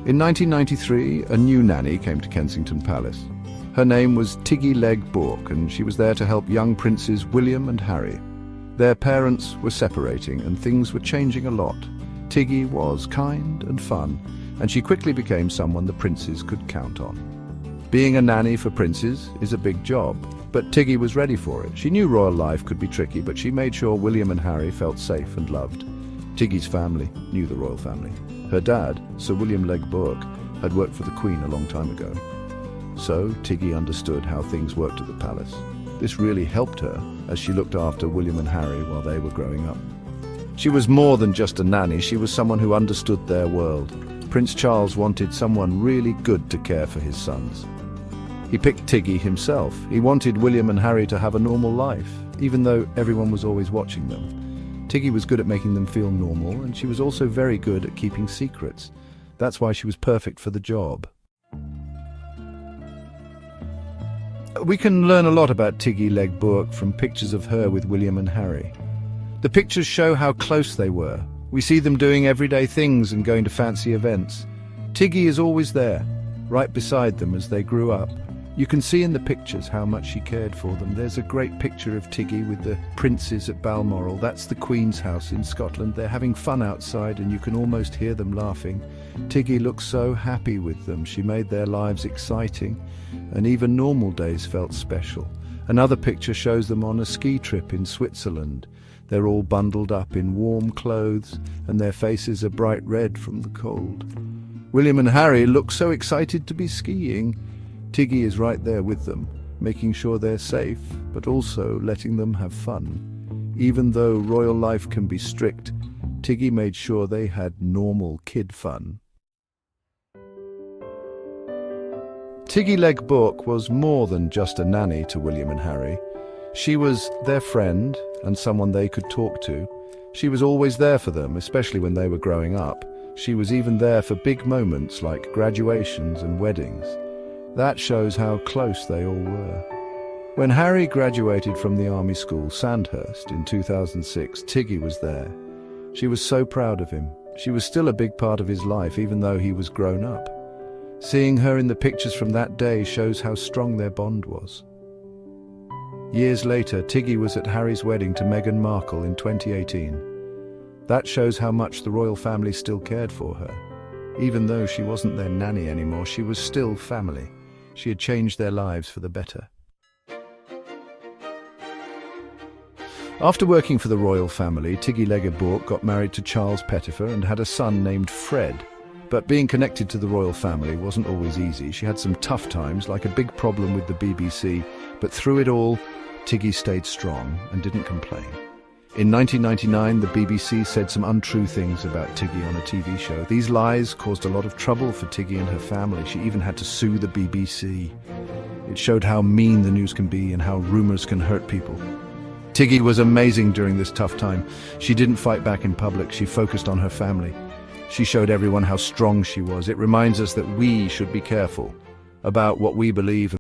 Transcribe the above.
In 1993, a new nanny came to Kensington Palace. Her name was Tiggy Legge-Bourke, and she was there to help young princes William and Harry. Their parents were separating, and things were changing a lot. Tiggy was kind and fun, and she quickly became someone the princes could count on. Being a nanny for princes is a big job, but Tiggy was ready for it. She knew royal life could be tricky, but she made sure William and Harry felt safe and loved. Tiggy's family knew the royal family. Her dad, Sir William Legge-Bourke, had worked for the Queen a long time ago. So Tiggy understood how things worked at the palace. This really helped her as she looked after William and Harry while they were growing up. She was more than just a nanny, she was someone who understood their world. Prince Charles wanted someone really good to care for his sons. He picked Tiggy himself. He wanted William and Harry to have a normal life, even though everyone was always watching them. Tiggy was good at making them feel normal, and she was also very good at keeping secrets. That's why she was perfect for the job. We can learn a lot about Tiggy Legge-Bourke from pictures of her with William and Harry. The pictures show how close they were. We see them doing everyday things and going to fancy events. Tiggy is always there, right beside them as they grew up. You can see in the pictures how much she cared for them. There's a great picture of Tiggy with the princes at Balmoral. That's the Queen's house in Scotland. They're having fun outside and you can almost hear them laughing. Tiggy looked so happy with them. She made their lives exciting, and even normal days felt special. Another picture shows them on a ski trip in Switzerland. They're all bundled up in warm clothes and their faces are bright red from the cold. William and Harry look so excited to be skiing. Tiggy is right there with them, making sure they're safe, but also letting them have fun. Even though royal life can be strict, Tiggy made sure they had normal kid fun. Tiggy Legge-Bourke was more than just a nanny to William and Harry. She was their friend and someone they could talk to. She was always there for them, especially when they were growing up. She was even there for big moments like graduations and weddings. That shows how close they all were. When Harry graduated from the army school, Sandhurst, in 2006, Tiggy was there. She was so proud of him. She was still a big part of his life, even though he was grown up. Seeing her in the pictures from that day shows how strong their bond was. Years later, Tiggy was at Harry's wedding to Meghan Markle in 2018. That shows how much the royal family still cared for her. Even though she wasn't their nanny anymore, she was still family. She had changed their lives for the better. After working for the royal family, Tiggy Legge-Bourke got married to Charles Pettifer and had a son named Fred. But being connected to the royal family wasn't always easy. She had some tough times, like a big problem with the BBC, but through it all, Tiggy stayed strong and didn't complain. In 1999, the BBC said some untrue things about Tiggy on a TV show. These lies caused a lot of trouble for Tiggy and her family. She even had to sue the BBC. It showed how mean the news can be and how rumors can hurt people. Tiggy was amazing during this tough time. She didn't fight back in public. She focused on her family. She showed everyone how strong she was. It reminds us that we should be careful about what we believe